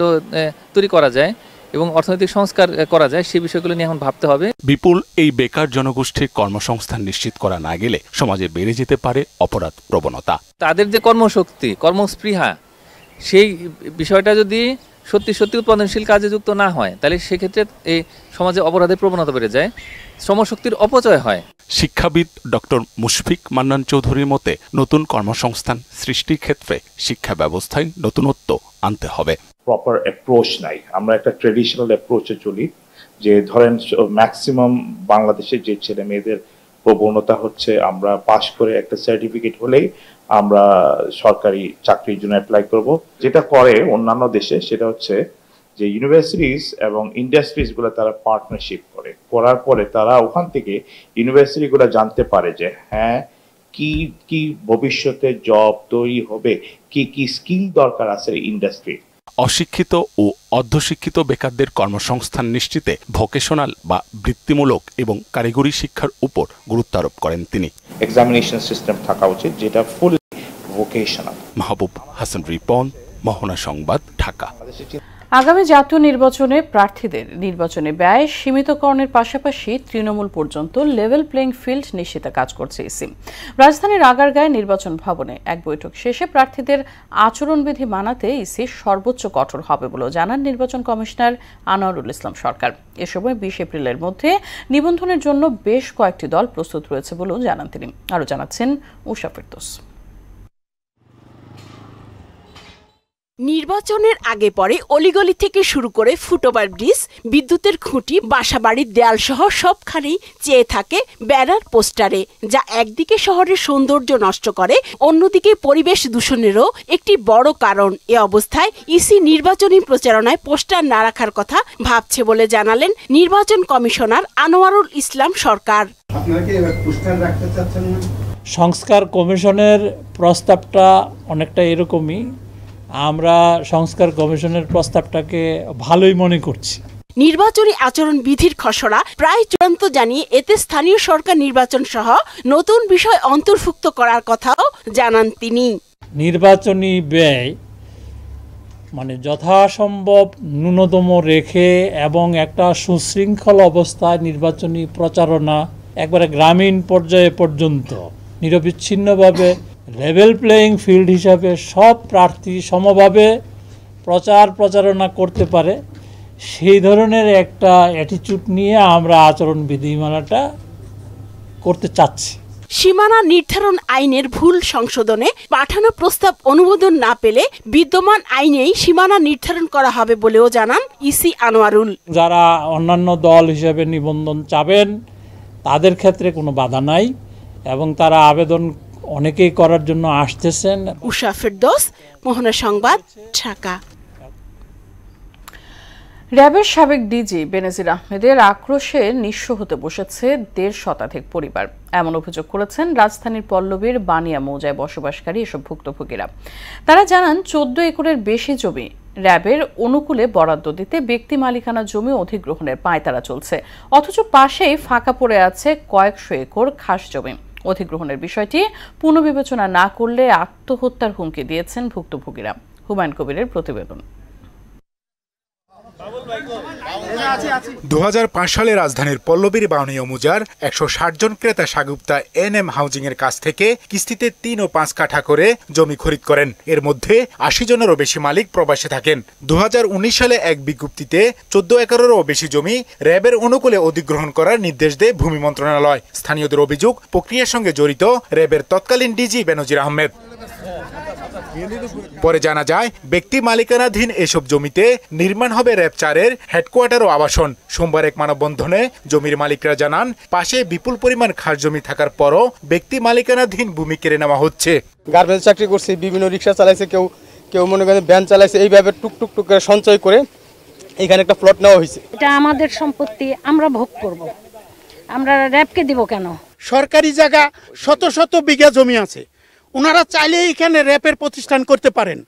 তৈরি করা যায় এবং অর্থনৈতিক সংস্কার করা যায় সেই বিষয়গুলো নিয়ে এখন ভাবতে হবে। বিপুল এই বেকার জনগোষ্ঠীর কর্মসংস্থান নিশ্চিত করা না গেলে সমাজে বেড়ে যেতে পারে অপরাধ প্রবণতা। তাদের যে কর্মশক্তি, কর্মস্পৃহা, সেই বিষয়টা যদি সত্যি সত্যি উৎপাদনশীল কাজে যুক্ত না হয় তাহলে সেক্ষেত্রে এই সমাজে অপরাধের প্রবণতা বেড়ে যায়, শ্রমশক্তির অপচয় হয়। শিক্ষাবিদ ডক্টর মুশফিক মান্নান চৌধুরীর মতে নতুন কর্মসংস্থান সৃষ্টির ক্ষেত্রে শিক্ষা ব্যবস্থায় নতুনত্ব আনতে হবে। প্রপার অ্যাপ্রোচ নাই, আমরা একটা ট্রেডিশনাল অ্যাপ্রোচে চলি যে ধরেন ম্যাক্সিমাম বাংলাদেশের যে ছেলে মেয়েদের প্রবণতা হচ্ছে আমরা পাশ করে একটা সার্টিফিকেট হলেই আমরা সরকারি চাকরির জন্য অ্যাপ্লাই করব। যেটা করে অন্যান্য দেশে সেটা হচ্ছে যে ইউনিভার্সিটিজ এবং ইন্ডাস্ট্রিজগুলো তারা পার্টনারশিপ করে, করার পরে তারা ওখান থেকে ইউনিভার্সিটিগুলো জানতে পারে যে হ্যাঁ কি কি ভবিষ্যতে জব তৈরি হবে, কি কি স্কিল দরকার আছে ইন্ডাস্ট্রি। অশিক্ষিত ও অর্ধশিক্ষিত বেকারদের কর্মসংস্থান নিশ্চিতে ভোকেশনাল বা বৃত্তিমূলক এবং কারিগরি শিক্ষার উপর গুরুত্ব আরোপ করেন তিনি। এক্সামিনেশন সিস্টেম থাকা উচিত যেটা ফুল ভোকেশনাল। মাহবুব হাসান রিপন, মোহনা সংবাদ, ঢাকা। আগামী জাতীয় নির্বাচনে প্রার্থীদের নির্বাচনে ব্যয় সীমিতকরণের পাশাপাশি তৃণমূল পর্যন্ত লেভেল প্লেইং ফিল্ড নিশ্চিতে কাজ করছে ইসি। রাজধানীর আগারগাঁয়ে নির্বাচন ভবনে এক বৈঠক শেষে প্রার্থীদের আচরণবিধি মানাতে ইসি সর্বোচ্চ কঠোর হবে বলেও জানান নির্বাচন কমিশনার আনোয়ারুল ইসলাম সরকার। এ সময় 20 এপ্রিলের মধ্যে নিবন্ধনের জন্য বেশ কয়েকটি দল প্রস্তুত রয়েছে বলেও জানান তিনি। আরও জানাচ্ছেন উষা ফেরদৌস। নির্বাচনের আগে পরে অলিগলি থেকে শুরু করে ফুটওভার ব্রিজ, বিদ্যুতের খুঁটি, বাসাবাড়ির দেয়াল সহ সবখানেই চেয়ে থাকে ব্যানার পোস্টারে, যা একদিকে শহরের সৌন্দর্য নষ্ট করে, অন্যদিকে পরিবেশ দূষণেরও একটি বড় কারণ। এ অবস্থায় ইসি নির্বাচনী প্রচারণায় পোস্টার না রাখার কথা ভাবছে বলে জানালেন নির্বাচন কমিশনার আনোয়ারুল ইসলাম সরকার। আপনারা কি পোস্টার রাখতে চাচ্ছেন না? সংস্কার কমিশনের প্রস্তাবটা অনেকটা এরকমই। আমরা সংস্কার কমিশনের প্রস্তাবটাকে ভালোই মনে করছি। নির্বাচনী আচরণ বিধির খসড়া প্রায় চূড়ান্ত জানিয়ে এতে স্থানীয় সরকার নির্বাচন সহ নতুন বিষয় অন্তর্ভুক্ত করার কথাও জানান তিনি। নির্বাচনী ব্যয় যথাসম্ভব ন্যূনতম রেখে এবং একটা সুশৃঙ্খল অবস্থায় নির্বাচনী প্রচারণা একবারে গ্রামীণ পর্যায়ে পর্যন্ত নিরবিচ্ছিন্নভাবে লেভেল প্লেইং ফিল্ড হিসাবে সব প্রার্থী সমভাবে প্রচারণা করতে পারে, সেই ধরনের একটা অ্যাটিটিউড নিয়ে আমরা আচরণ বিধিমালাটা করতে চাচ্ছি। সীমানা নির্ধারণ আইনের ভুল সংশোধনে পাঠানো প্রস্তাব অনুমোদন না পেলে বিদ্যমান আইনেই সীমানা নির্ধারণ করা হবে বলেও জানান ইসি আনোয়ারুল। যারা অন্যান্য দল হিসেবে নিবন্ধন চাবেন তাদের ক্ষেত্রে কোনো বাধা নাই এবং তারা আবেদন অনেকেই করার জন্য আসতেছেন। উষা ফেরদৌস, মোহনা সংবাদ, ঢাকা। র্যাবের সাবেক ডিজি বেনজির আহমেদের আক্রোশে নিঃস্ব হতে বসেছে 1.5 শতাধিক পরিবার, এমন অভিযোগ করেছেন রাজধানীর পল্লবীর বানিয়া মৌজায় বসবাসকারী এসব ভুক্তভোগীরা। তারা জানান 14 একরের বেশি জমি র্যাবের অনুকূলে বরাদ্দ দিতে ব্যক্তি মালিকানা জমি অধিগ্রহণের পায়তারা চলছে, অথচ পাশেই ফাঁকা পড়ে আছে কয়েকশো একর খাস জমি। অধিগ্রহণের বিষয়টি পুনর্বিবেচনা না করলে আত্মহত্যার হুমকি দিয়েছেন ভুক্তভোগীরা। হুমায়ুন কবিরের প্রতিবেদন। 2005 সালে রাজধানীর পল্লবীর বাউনিয়া মৌজার 160 জন ক্রেতা সাগুপ্তা এনএম হাউজিং এর কাছ থেকে কিস্তিতে 3 ও 5 কাঠা করে জমি খরিদ করেন। এর মধ্যে 80 জনেরও বেশি মালিক প্রবাসে থাকেন। 2019 সালে এক বিজ্ঞপ্তিতে 14 একরেরও বেশি জমি র্যাবের অনুকূলে অধিগ্রহণ করার নির্দেশ দেয় ভূমি মন্ত্রণালয়। স্থানীয়দের অভিযোগ, প্রক্রিয়ার সঙ্গে জড়িত র্যাবের তৎকালীন ডিজি বেনজির আহমেদ। পরে জানা যায় ব্যক্তি মালিকানাধীন এসব জমিতে নির্মাণ হবে র্যাব-4-এর হেডকোয়ার্টার ও আবাসন। সোমবার এক মানববন্ধনে জমির মালিকরা জানান, পাশে বিপুল পরিমাণ খাস জমি থাকার পরও ব্যক্তি মালিকানাধীন ভূমি কেড়ে নেওয়া হচ্ছে। গার্মেন্টস চাকরি করছে, বিভিন্ন রিক্সা চালাইছে, কেউ মনে করেন ভ্যান চালাইছে, এইভাবে টুকটুক টুক করে সঞ্চয় করে এখানে একটা প্লট নেওয়া হয়েছে। এটা আমাদের সম্পত্তি, আমরা ভোগ করব, আমরা র্যাবকে দিব কেন? সরকারি জায়গা শত শত বিঘা জমি আছে, ওনারা চাইলে এখানে র্যাবের প্রতিষ্ঠান করতে পারেন,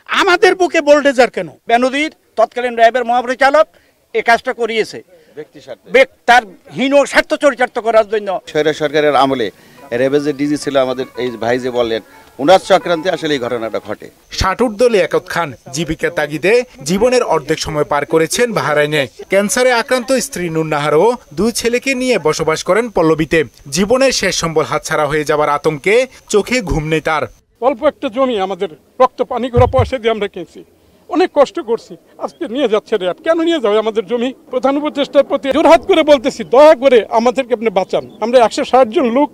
আমাদের বুকে বোল্ডেজার কেন? বেনজির তৎকালীন র্যাবের মহাপরিচালক এই কাজটা করিয়েছে তার হীন স্বার্থ চরিতার্থ করার জন্য। সরকারের আমলে র্যাবের যে ডিজি ছিল আমাদের এই ভাই যে বললেন, ওনার চক্রান্তে আসলে এই ঘটনাটা ঘটে। ষাটুর্দে লিয়াকত খান জীবিকার তাগিদে জীবনের অর্ধেক সময় পার করেছেন বাহরাইনে। ক্যান্সারে আক্রান্ত স্ত্রী নুন্নাহারও 2 ছেলেকে নিয়ে বসবাস করেন পল্লবীতে। জীবনের শেষ সম্বল হাতছাড়া হয়ে যাবার আতঙ্কে চোখে ঘুম নেই তার। অল্প একটা জমি আমাদের রক্ত পানি করা পয়সা দিয়ে আমরা কিনছি, অনেক কষ্ট করছি, আজকে নিয়ে যাচ্ছে র্যাব। কেন নিয়ে যাবে আমাদের জমি? প্রধান উপদেষ্টার প্রতি জোরহাত করে বলতেছি, দয়া করে আমাদেরকে আপনি বাঁচান। আমরা 160 জন লোক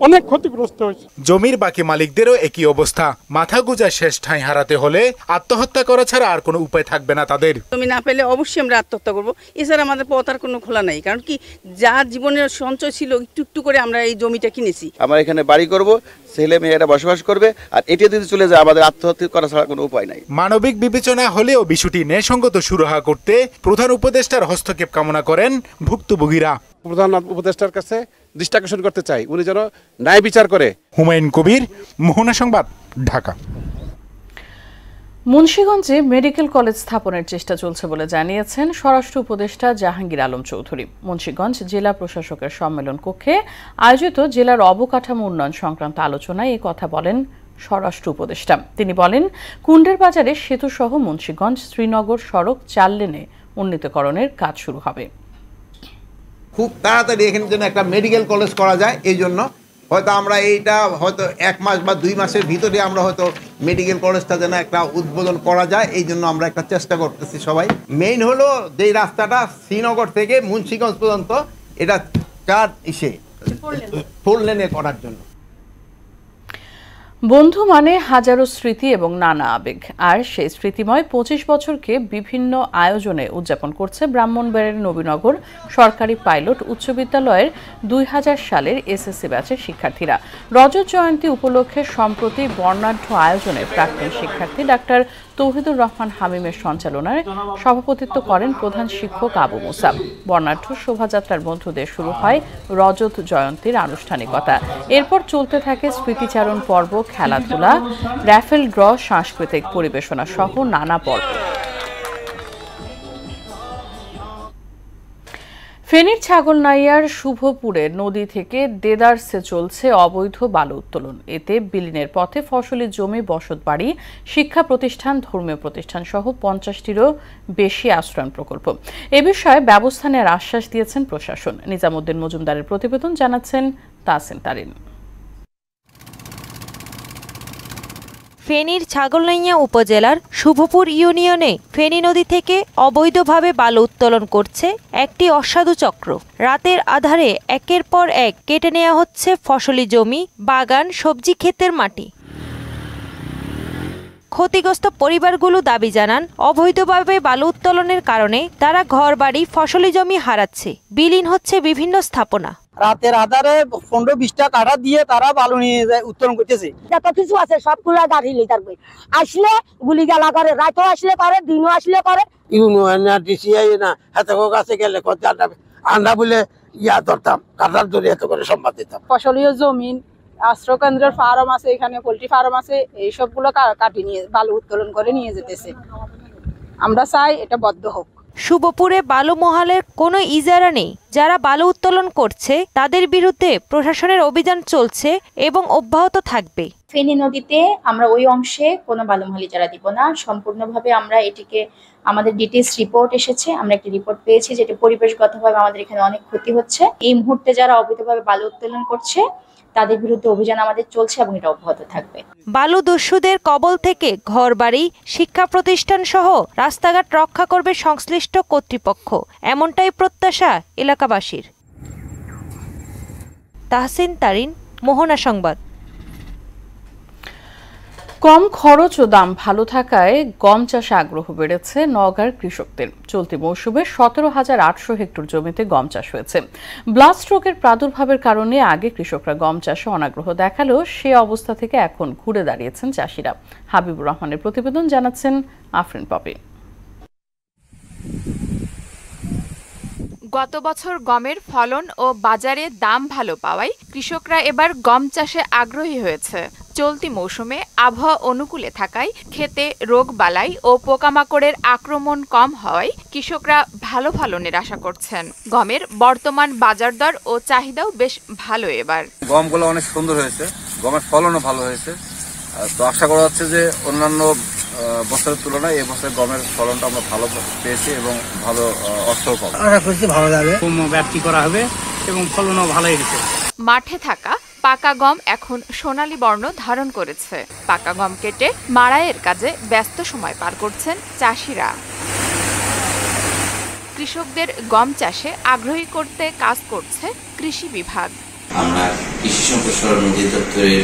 অনেক ক্ষতিগ্রস্ত হয়েছে। জমির বাকি মালিকদেরও একই অবস্থা। মাথা গুঁজা শেষ ঠাঁই হারাতে হলে আত্মহত্যা করা ছাড়া আর কোনো উপায় থাকবে না তাদের। জমি না পেলে অবশ্যই আমরা আত্মহত্যা করব, এছাড়া আমাদের পথ আর কোনো খোলা নাই। কারণ কি, যার জীবনের সঞ্চয় ছিল একটু একটু করে আমরা এই জমিটা কিনেছি। আমরা এখানে বাড়ি করব, ছেলে মেয়েরা বসবাস করবে, আর এটা যদি চলে যায় আমাদের আত্মহত্যা করা ছাড়া কোনো উপায় নাই। মানবিক বিবেচনা হলেও বিষয়টি ন্যায়সঙ্গত সুরাহা করতে প্রধান উপদেষ্টার হস্তক্ষেপ কামনা করেন ভুক্তভোগীরা। প্রধান উপদেষ্টার কাছে দৃষ্টি আকর্ষণ করতে চাই, উনি যেন ন্যায় বিচার করে। হুমায়ুন কবির, মোহনা সংবাদ, ঢাকা। মুন্সিগঞ্জে মেডিকেল কলেজ স্থাপনের চেষ্টা চলছে বলে জানিয়েছেন স্বরাষ্ট্র উপদেষ্টা জাহাঙ্গীর আলম চৌধুরী। মুন্সিগঞ্জ জেলা প্রশাসকের সম্মেলন কক্ষে আয়োজিত জেলার অবকাঠামো উন্নয়ন সংক্রান্ত আলোচনায় এই কথা বলেন স্বরাষ্ট্র উপদেষ্টা। তিনি বলেন, কুন্ডের বাজারে সেতুসহ মুন্সিগঞ্জ শ্রীনগর সড়ক 4 লেনে উন্নীতকরণের কাজ শুরু হবে। খুব তাড়াতাড়ি এখানে যেন একটা মেডিকেল কলেজ করা যায়, এই জন্য হয়তো আমরা এইটা হয়তো 1 মাস বা 2 মাসের ভিতরে আমরা হয়তো মেডিকেল কলেজটা যেন একটা উদ্বোধন করা যায়, এই জন্য আমরা একটা চেষ্টা করতেছি সবাই। মেইন হলো যে রাস্তাটা শ্রীনগর থেকে মুন্সিগঞ্জ পর্যন্ত এটা 4 লেনে করার জন্য। বন্ধু মানে হাজারো স্মৃতি এবং নানা আবেগ, আর সেই স্মৃতিময় 25 বছরকে বিভিন্ন আয়োজনে উদযাপন করছে ব্রাহ্মণবাড়িয়ার নবীনগর সরকারি পাইলট উচ্চ বিদ্যালয়ের 2000 সালের এসএসসি ব্যাচের শিক্ষার্থীরা। রজত জয়ন্তী উপলক্ষে সম্প্রতি বর্ণাঢ্য আয়োজনে প্রাক্তন শিক্ষার্থী ডাক্তার তৌহিদুর রহমান হামিমের সঞ্চালনায় সভাপতিত্ব করেন প্রধান শিক্ষক আবু মুসা। বর্ণাঢ্য শোভাযাত্রার মধ্য দিয়ে শুরু হয় রজত জয়ন্তীর আনুষ্ঠানিকতা। এরপর চলতে থাকে স্মৃতিচারণ পর্ব, খেলাধুলা, র্যাফেল ড্র, সাংস্কৃতিক পরিবেশনা সহ নানা পর্ব। ফেনীর ছাগলনাইয়ার শুভপুরে নদী থেকে দেদারসে চলছে অবৈধ বালু উত্তোলন। এতে বিলীনের পথে ফসলি জমি, বসতবাড়ি, শিক্ষা প্রতিষ্ঠান, ধর্মীয় প্রতিষ্ঠান সহ 50টিরও বেশি আশ্রয়ণ প্রকল্প। এ বিষয়ে ব্যবস্থা নেওয়ার আশ্বাস দিয়েছেন প্রশাসন। নিজামুদ্দিন মজুমদারের প্রতিবেদন, জানাচ্ছেন তাসিন তারিন। ফেনীর ছাগলনাইয়া উপজেলার শুভপুর ইউনিয়নে ফেনী নদী থেকে অবৈধভাবে বালু উত্তোলন করছে একটি অসাধু চক্র। রাতের আধারে একের পর এক কেটে নেওয়া হচ্ছে ফসলি জমি, বাগান, সবজি ক্ষেতের মাটি। ক্ষতিগ্রস্ত পরিবারগুলো দাবি জানান, অবৈধভাবে বালু উত্তোলনের কারণে তারা ঘরবাড়ি, ফসলি জমি হারাচ্ছে, বিলীন হচ্ছে বিভিন্ন স্থাপনা। রাতের আধারে 15-20টা কাঠা দিয়ে তারা বালু নিয়ে যায়, উত্তোলন করতেছে। যত কিছু আছে সবগুলো গাড়ি লিটার বই আসলে গুলি গালা করে, রাতও আসলে পারে, দিনও আসলে পারে। ডিসিআই না হাতে কাছে গেলে আন্ডা বলে ইয়া ধরতাম, কাটার ধরে এত করে সম্বাদ দিতাম। ফসলীয় জমিন, আশ্রয় কেন্দ্রের ফার্ম আছে, এখানে পোল্ট্রি ফার্ম আছে, এই সবগুলো কাটি নিয়ে বালু উত্তোলন করে নিয়ে যেতেছে। আমরা চাই এটা বন্ধ হোক। শুভপুরে বালু মহালের কোনো ইজারা নেই। যারা বালু উত্তোলন করছে তাদের বিরুদ্ধে প্রশাসনের অভিযান চলছে এবং অব্যাহত থাকবে। ফেনী নদীতে আমরা ওই অংশে কোনো বালুমহাল ইজারা দিব না। সম্পূর্ণভাবে আমরা এটিকে, আমাদের ডিটেইলস রিপোর্ট এসেছে, আমরা একটি রিপোর্ট পেয়েছি যেটা পরিবেশগতভাবে আমাদের এখানে অনেক ক্ষতি হচ্ছে। এই মুহূর্তে যারা অবৈধভাবে বালু উত্তোলন করছে তাদের বিরুদ্ধে অভিযান আমাদের চলছে এবং এটা অব্যাহত থাকবে। বালু দস্যুদের কবল থেকে ঘরবাড়ি, শিক্ষা প্রতিষ্ঠান সহ রাস্তাঘাট রক্ষা করবে সংশ্লিষ্ট কর্তৃপক্ষ, এমনটাই প্রত্যাশা এলাকাবাসীর। তাহসিন তারিন, মোহনা সংবাদ। কম খরচ ও দাম ভালো থাকায় গম চাষে আগ্রহ বেড়েছে নওগাঁর কৃষকদের। চলতি মৌসুমে 17,800 হেক্টর জমিতে গম চাষ হয়েছে। ব্লাস্ট রোগের প্রাদুর্ভাবের কারণে আগে কৃষকরা গম চাষে অনাগ্রহ দেখালেও সে অবস্থা থেকে এখন ঘুরে দাঁড়িয়েছেন চাষিরা। হাবিবুর রহমানের প্রতিবেদন, জানাচ্ছেন আফরিন পপি। গত বছর গমের ফলন ও বাজারে দাম ভালো পাওয়ায় কৃষকরা এবার গম চাষে আগ্রহী হয়েছে। চলতি মৌসুমে আবহাওয়া অনুকূলে থাকায় ক্ষেতে রোগবালাই ও পোকামাকড়ের আক্রমণ কম হওয়ায় কৃষকরা ভালো ফলনের আশা করছেন। গমের বর্তমান বাজার দর ও চাহিদাও বেশ ভালো এবার। গমগুলো অনেক সুন্দর হয়েছে, গমের ফলনও ভালো হয়েছে। তো আশা করা হচ্ছে যে অন্যান্য বছরের তুলনায় এই বছর গমের ফলনটা আমরা ভালো পেয়েছি এবং ভালো অর্থও পাবো। আশা করছি ভালো যাবে, ব্যক্তি করা হবে এবং ফলনও ভালো হয়েছে। মাঠে থাকা পাকা গম এখন সোনালী বর্ণ ধারণ করেছে। পাকা গম কেটে মাড়াইয়ের কাজে ব্যস্ত সময় পার করছেন চাষিরা। কৃষকদের গম চাষে আগ্রহী করতে কাজ করছে কৃষি বিভাগ। আমরা কৃষি সম্প্রসারণ অধিদপ্তরের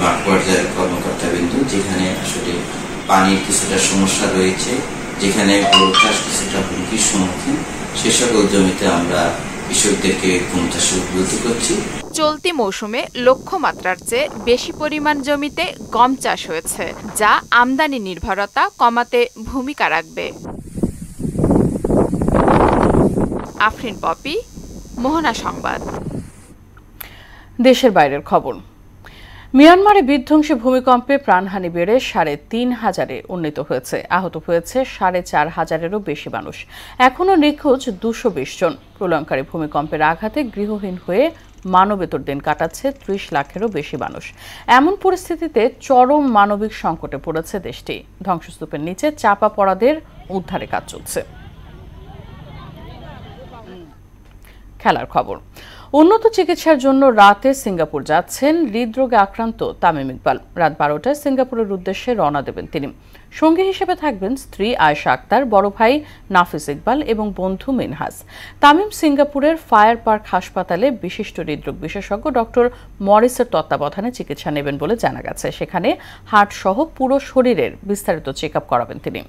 মাঠ পর্যায়ের কর্মকর্তাবৃন্দ, যেখানে আসলে পানির কিছুটা সমস্যা রয়েছে, যেখানে গরু চাষ কিছুটা হুমকির সম্মুখীন, সে সকল জমিতে আমরা কৃষকদেরকে গম চাষে উদ্বুদ্ধ করছি। চলতি মৌসুমে লক্ষ্যমাত্রার চেয়ে বেশি পরিমাণ জমিতে গম চাষ হয়েছে, যা আমদানি নির্ভরতা কমাতে ভূমিকা রাখবে। আফরিন পপি, মোহনা সংবাদ। দেশের বাইরের খবর। মিয়ানমারে বিধ্বংসী ভূমিকম্পে প্রাণহানি বেড়ে 3,500-এ উন্নীত হয়েছে। আহত হয়েছে 4,500-এরও বেশি মানুষ। এখনও নিখোঁজ 220 জন। প্রলয়ঙ্কারী ভূমিকম্পের আঘাতে গৃহহীন হয়ে মানবেতর দিন কাটাচ্ছে 30 লাখেরও বেশি মানুষ। এমন পরিস্থিতিতে চরম মানবিক সংকটে পড়েছে দেশটি। ধ্বংসস্তূপের নিচে চাপা পড়াদের উদ্ধারে কাজ চলছে। খেলার খবর। উন্নত চিকিৎসার জন্য রাতে সিঙ্গাপুর যাচ্ছেন হৃদরোগে আক্রান্ত তামিম ইকবাল। রাত 12টায় সিঙ্গাপুরের উদ্দেশ্যে রওনা দেবেন তিনি। সঙ্গী হিসেবে থাকবেন স্ত্রী আয়েশা আক্তার, বড় ভাই নাফিস ইকবাল এবং বন্ধু মিনহাজ। তামিম সিঙ্গাপুরের ফায়ার পার্ক হাসপাতালে বিশিষ্ট হৃদরোগ বিশেষজ্ঞ ডক্টর মরিসের তত্ত্বাবধানে চিকিৎসা নেবেন বলে জানা গেছে। সেখানে হার্ট সহ পুরো শরীরের বিস্তারিত চেক আপ করাবেন তিনি।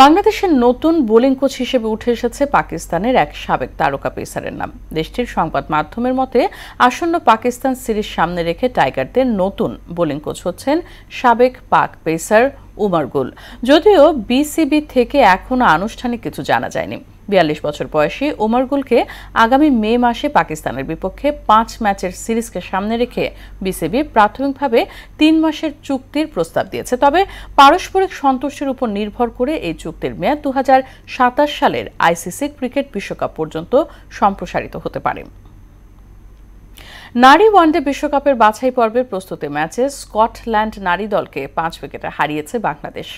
বাংলাদেশের নতুন বোলিং কোচ হিসেবে উঠে এসেছে পাকিস্তানের এক সাবেক তারকা পেসারের নাম। দেশটির সংবাদ মাধ্যমের মতে আসন্ন পাকিস্তান সিরিজ সামনে রেখে টাইগারদের নতুন বোলিং কোচ হচ্ছেন সাবেক পাক পেসার উমর গুল। যদিও বিসিবি থেকে এখনো আনুষ্ঠানিক কিছু জানা যায়নি। 42 বছর বয়সী উমর গুলকে আগামী মে মাসে পাকিস্তানের বিপক্ষে 5 ম্যাচের সিরিজকে সামনে রেখে বিসিবি প্রাথমিকভাবে 3 মাসের চুক্তির প্রস্তাব দিয়েছে। তবে পারস্পরিক সন্তোষের উপর নির্ভর করে এই চুক্তির মেয়াদ 2027 সালের আইসিসি ক্রিকেট বিশ্বকাপ পর্যন্ত সম্প্রসারিত হতে পারে। নারী ওয়ানডে বিশ্বকাপের বাছাই পর্বের প্রস্তুতি ম্যাচে স্কটল্যান্ড নারী দলকে 5 উইকেটে হারিয়েছে Bangladesh.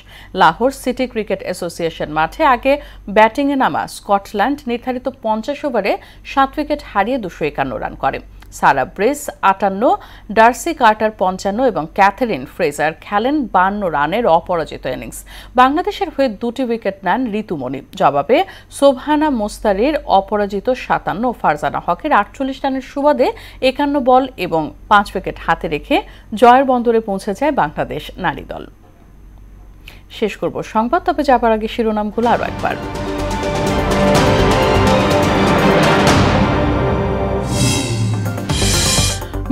Lahore city cricket association মাঠে আগে ব্যাটিংয়ে নামা স্কটল্যান্ড নির্ধারিত 50 ওভারে 7 উইকেট হারিয়ে 251 রান করে। সারা ব্রেস 58, ডার্সি কার্টার 55 এবং ক্যাথারিন ফ্রেজার খেলেন 52 রানের অপরাজিত ইনিংস। বাংলাদেশের হয়ে 2টি উইকেট নেন ঋতুমণি। জবাবে সোবহানা মোস্তারির অপরাজিত 57 ও ফারজানা হকের 48 রানের সুবাদে 51 বল এবং 5 উইকেট হাতে রেখে জয়ের বন্দরে পৌঁছে যায় বাংলাদেশ নারী দল। শেষ করব সংবাদ, তবে যাবার আগে শিরোনামগুলো আরও একবার।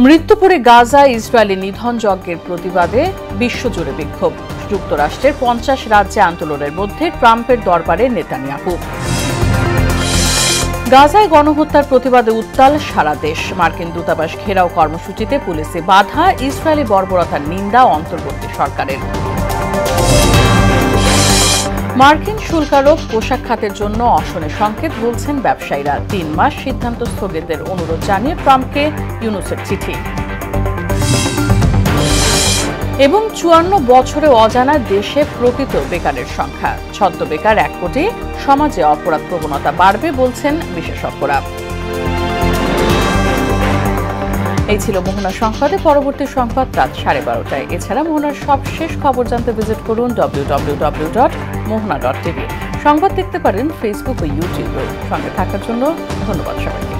মৃত্যুপুরে গাজা ইসরায়েলি নিধন যজ্ঞের প্রতিবাদে বিশ্বজুড়ে বিক্ষোভ। যুক্তরাষ্ট্রের 50 রাজ্যে আন্দোলনের মধ্যে ট্রাম্পের দরবারে নেতানিয়াহু। গাজায় গণহত্যার প্রতিবাদে উত্তাল সারা দেশ। মার্কিন দূতাবাস ঘেরাও কর্মসূচিতে পুলিশে বাধা। ইসরায়েলি বর্বরতার নিন্দা অন্তর্বর্তী সরকারের। মার্কিন শুল্ক আরোপ পোশাক খাতের জন্য অশনের সংকেত বলছেন ব্যবসায়ীরা। 3 মাস সিদ্ধান্ত স্থগিতের অনুরোধ জানিয়ে ট্রাম্পকে ইউনুসের চিঠি। এবং 54 বছরে অজানা দেশে প্রকৃত বেকারের সংখ্যা। ছদ্ম বেকার 1 কোটি। সমাজে অপরাধ প্রবণতা বাড়বে বলছেন বিশেষজ্ঞরা। এই ছিল মোহনা সংবাদে। পরবর্তী সংবাদ রাত 12:30টায়। এছাড়া মোহনার সবশেষ খবর জানতে ভিজিট করুন www.mohna.tv। সংবাদ দেখতে পারেন ফেসবুক ও ইউটিউবে। সঙ্গে থাকার জন্য ধন্যবাদ সবাইকে।